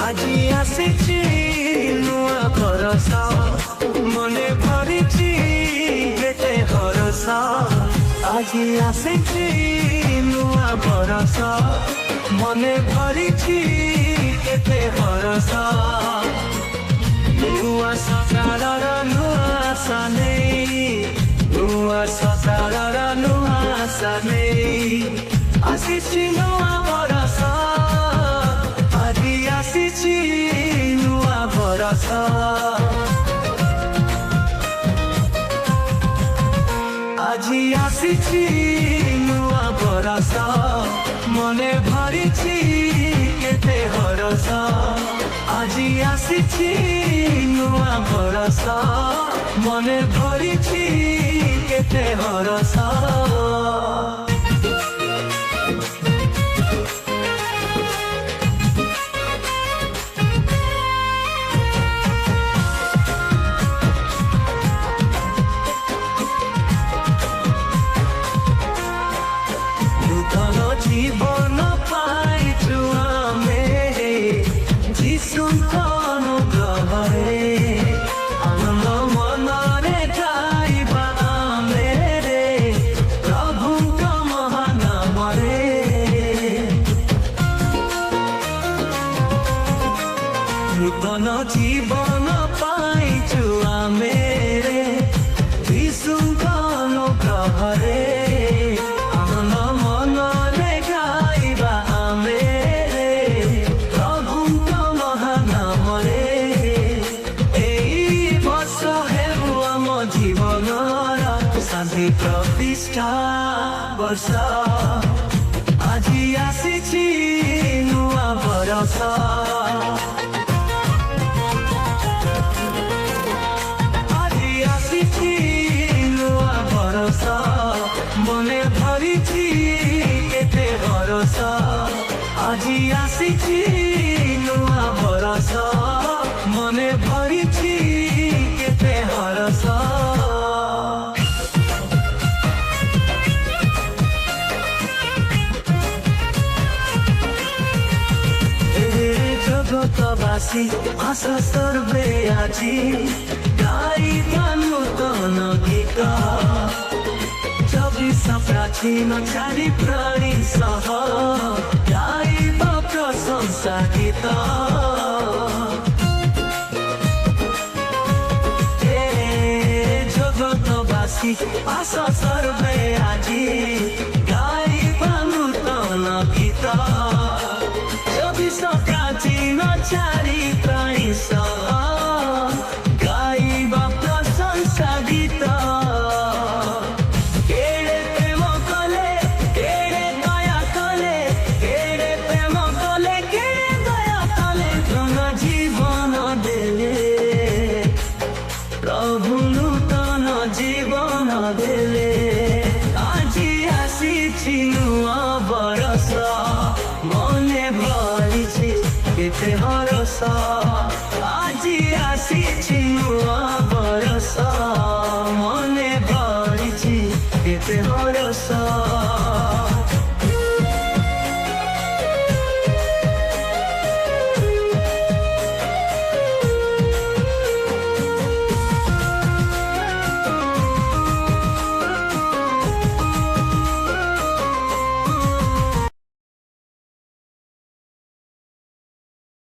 আজি আসিছি নূয়া বরষ মনে ভরিছি কেতে হরষ আজি আসিছি নূয়া বরষ মনে ভরিছি কেতে হরষ নূয়া সকালর নূয়া আশা নেই নূয়া সকালর নূয়া আশা নেই আসিছি নূয়া বরষ আজি আসিছি নূয়া বরষ আজি আসিছি নূয়া বরষ মনে ভরিছি কেতে হরষ আজি আসিছি নূয়া বরষ মনে ভরিছি কেতে হরষ জীবন পাইছু আমি যিশুଙ୍କ অনুগ্রহে আনন্দ মনরে গাইবা আমি রে প্রভুଙ୍କ মহানামরে নূতন জীবন পাইছু আমি রে যিশুଙ୍କ অনুগ্রহে শান্তি প্রতিষ্ঠা বর্ষ আজি আসিছি নূয়া বরষ আজি আসিছি নূয়া বরষ মনে ভরিছি কেতে হরষ আজি আসিছি নূয়া বরষ মনে ভরিছি কেতে হরষ জগতবাসী আশা সর্বে আজি গাইবা নূতন গীত চবিশ প্রাচীন চারি প্রাণী সহ গাইবা প্রশংসা গীত জগতবাসী আশা সর্বে আজি গাইবা নূতন গীত চবিশ প্রাচীন চারি প্রাণী সহ গাইবা প্রশংসা গীত কেড়ে প্রেম কলে কেড়ে দয়া কলে কেড়ে প্রেম কলে কেড়ে দয়া কলে নূতন জীবন দেলে প্রভু নূতন জীবন দেলে আজি আসিছি নূয়া বরষ মনে ভরিছি কেতে হরষ আজি আসিছি নূয়া